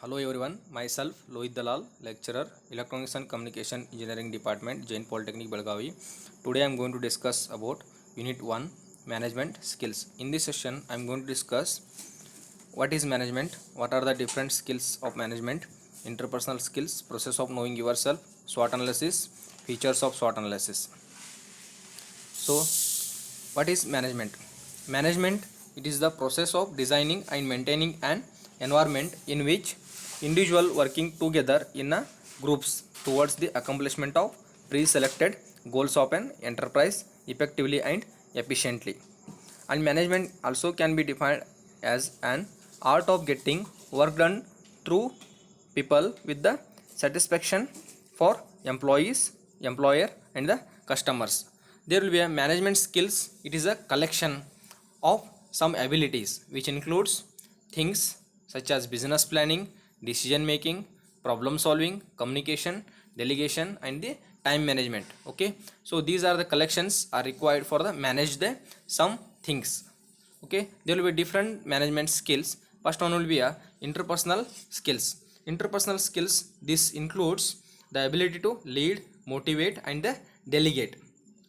Hello everyone, myself Lohit Dalal, lecturer, Electronics and Communication Engineering Department, Jain Polytechnic, Belgavi. Today I am going to discuss about Unit 1, Management Skills. In this session, I am going to discuss what is management, what are the different skills of management, interpersonal skills, process of knowing yourself, SWOT analysis, features of SWOT analysis. So, what is management? Management, it is the process of designing and maintaining an environment in which individuals working together in a groups towards the accomplishment of pre-selected goals of an enterprise effectively and efficiently. And management also can be defined as an art of getting work done through people with the satisfaction for employees, employer and the customers. There will be a management skills. It is a collection of some abilities which includes things such as business planning, decision making, problem solving, communication, delegation and the time management. Okay, so these are the collections are required for the manage the some things. Okay, there will be different management skills. First one will be a interpersonal skills. Interpersonal skills, this includes the ability to lead, motivate and the delegate.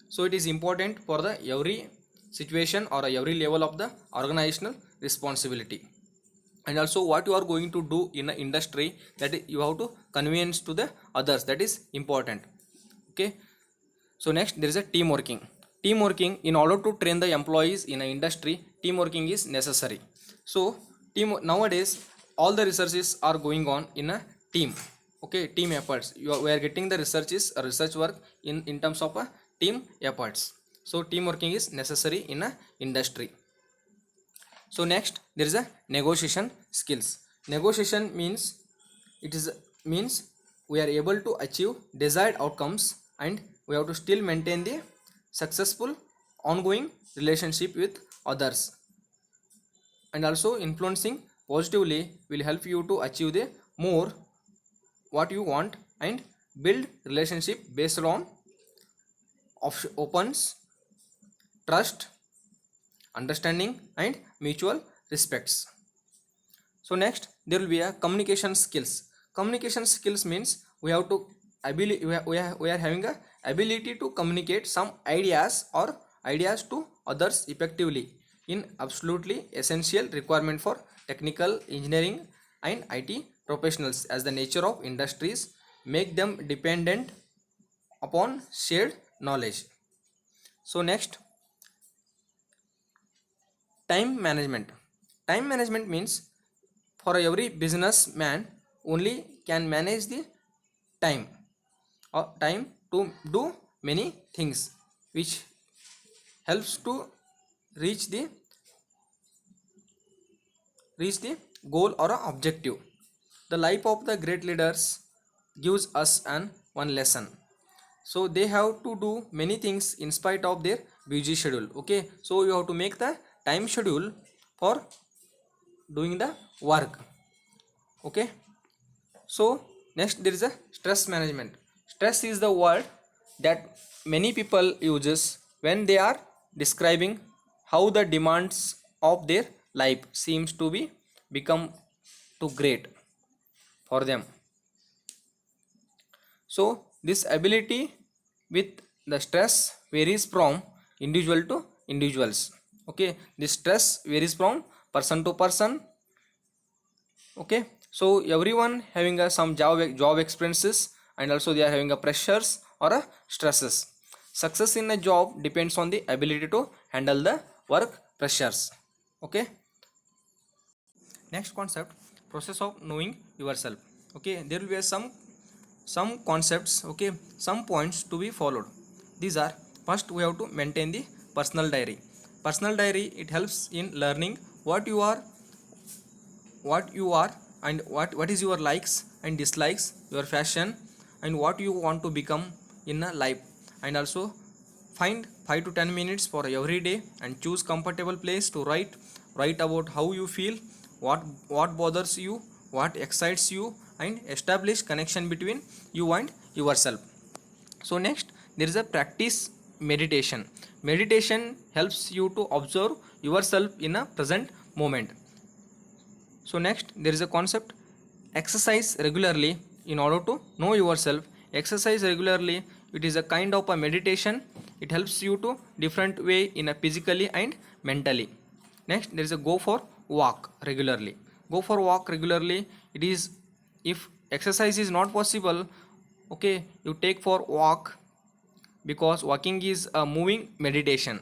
So it is important for the every situation or every level of the organizational responsibility. And also what you are going to do in an industry, that you have to conveyance to the others, that is important. Okay, so next there is a team working. Team working, in order to train the employees in an industry, team working is necessary. So team nowadays all the researches are going on in a team. Okay, team efforts, we are getting the researches research work in terms of a team efforts. So team working is necessary in a industry. So next there is a negotiation skills. Negotiation means it is means we are able to achieve desired outcomes and we have to still maintain the successful ongoing relationship with others, and also influencing positively will help you to achieve the more what you want and build relationship based on opens trust, understanding and mutual respects. So next there will be a communication skills. Communication skills means we have to ability we are having a ability to communicate some ideas or ideas to others effectively in absolutely essential requirement for technical engineering and IT professionals, as the nature of industries make them dependent upon shared knowledge. So next, time management. Time management means for every businessman only can manage the time or time to do many things which helps to reach the goal or a objective. The life of the great leaders gives us an one lesson. So they have to do many things in spite of their busy schedule. Okay, so you have to make the time schedule for doing the work. Okay, so next there is a stress management. Stress is the word that many people uses when they are describing how the demands of their life seems to be become too great for them. So this ability with the stress varies from individual to individuals. Okay, this stress varies from person to person. Okay, so everyone having a some job experiences, and also they are having a pressures or a stresses. Success in a job depends on the ability to handle the work pressures. Okay, next concept, process of knowing yourself. Okay, there will be some concepts, okay, some points to be followed. These are, first we have to maintain the personal diary. Personal diary, it helps in learning what you are and what is your likes and dislikes, your fashion and what you want to become in a life. And also find 5 to 10 minutes for every day and choose comfortable place to write about how you feel, what bothers you, what excites you, and establish connection between you and yourself. So next there is a practice meditation. Meditation helps you to observe yourself in a present moment. So next there is a concept, exercise regularly in order to know yourself. Exercise regularly, it is a kind of a meditation. It helps you to different way in a physically and mentally. Next, there is a go for walk regularly. Go for walk regularly. It is, if exercise is not possible, okay, you take for walk, because walking is a moving meditation.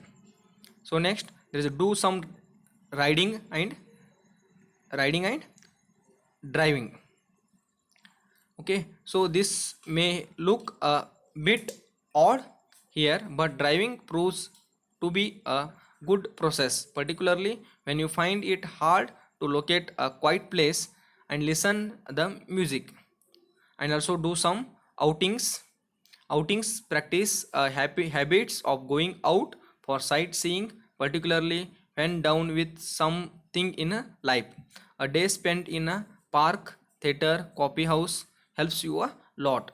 So next, there is a do some riding and riding and driving. Okay, so this may look a bit odd here, but driving proves to be a good process, particularly when you find it hard to locate a quiet place and listen the music. And also do some outings practice happy habits of going out for sightseeing, particularly when down with something in a life. A day spent in a park, theater, coffee house helps you a lot.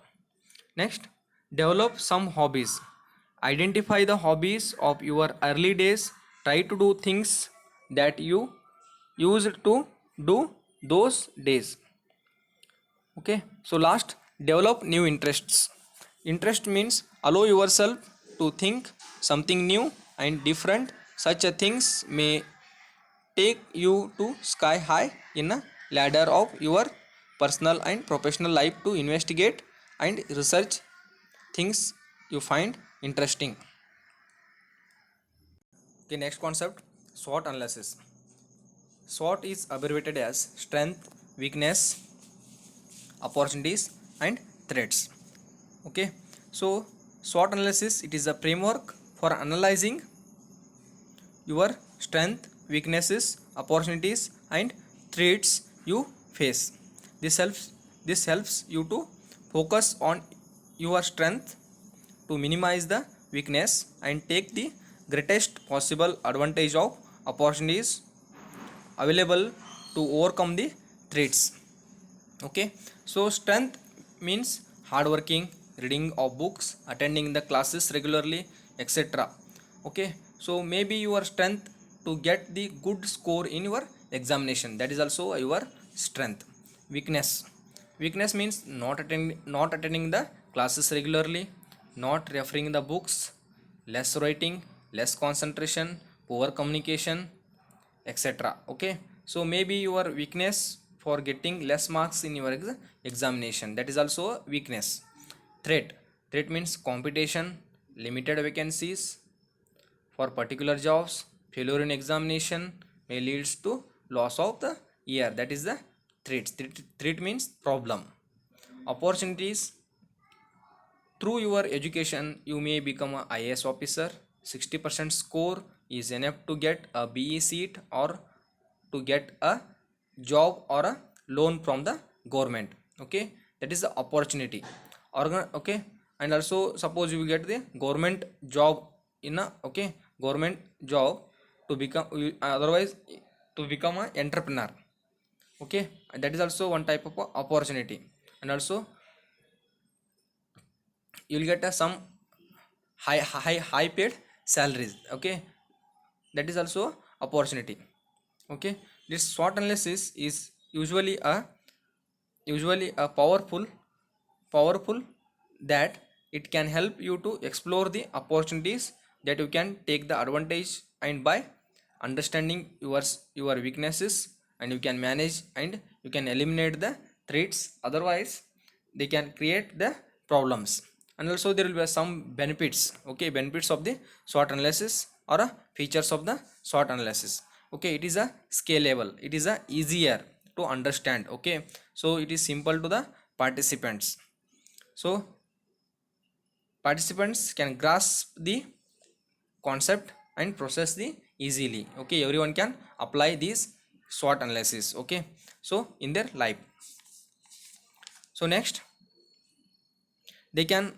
Next, develop some hobbies. Identify the hobbies of your early days. Try to do things that you used to do those days. Okay, so last, develop new interests. Interest means allow yourself to think something new and different. Such a things may take you to sky high in a ladder of your personal and professional life to investigate and research things you find interesting. Okay, next concept, SWOT analysis. SWOT is abbreviated as strength, weakness, opportunities and threats. Okay, so SWOT analysis, it is a framework for analyzing your strength, weaknesses, opportunities and threats you face. This helps you to focus on your strength, to minimize the weakness and take the greatest possible advantage of opportunities available to overcome the threats. Okay, so strength means hardworking, reading of books, attending the classes regularly, etc. Okay, so maybe your strength to get the good score in your examination, that is also your strength. Weakness means not attending the classes regularly, not referring the books, less writing, less concentration, poor communication, etc. Okay, so maybe your weakness for getting less marks in your examination, that is also a weakness. Threat means competition, limited vacancies for particular jobs, failure in examination may leads to loss of the year, that is the threat means problem. Opportunities, through your education you may become a IAS officer. 60% score is enough to get a BE seat or to get a job or a loan from the government. Okay, that is the opportunity. Okay, and also suppose you get the government job in a, okay, government job to become otherwise to become an entrepreneur. Okay, that is also one type of opportunity. And also you will get some high paid salaries. Okay, that is also opportunity. Okay, this SWOT analysis is usually a powerful that it can help you to explore the opportunities that you can take the advantage, and by understanding your weaknesses, and you can manage and you can eliminate the threats, otherwise they can create the problems. And also there will be some benefits. Okay, benefits of the SWOT analysis or features of the SWOT analysis. Okay, it is a scalable, it is a easier to understand. Okay, so it is simple to the participants, so participants can grasp the concept and process the easily. Okay, everyone can apply this SWOT analysis. Okay, so in their life. So next, they can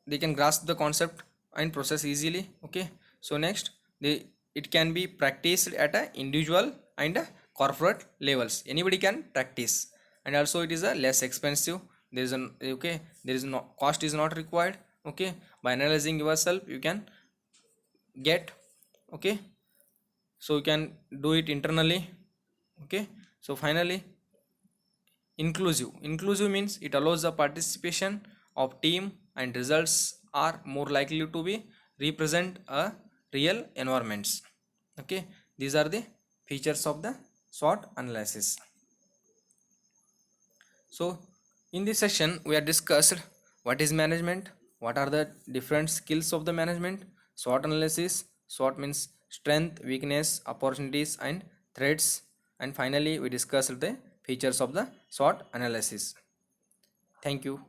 grasp the concept and process easily. Okay, so next, it can be practiced at a individual and a corporate levels, anybody can practice. And also it is a less expensive, there is an, okay, there is no cost is not required. Okay, by analyzing yourself you can get. Okay, so you can do it internally. Okay, so finally Inclusive means it allows the participation of team and results are more likely to be represent a real environments. Okay, these are the features of the SWOT analysis. So in this session we are discussed what is management, what are the different skills of the management, SWOT analysis. SWOT means strength, weakness, opportunities and threats, and finally we discussed the features of the SWOT analysis. Thank you.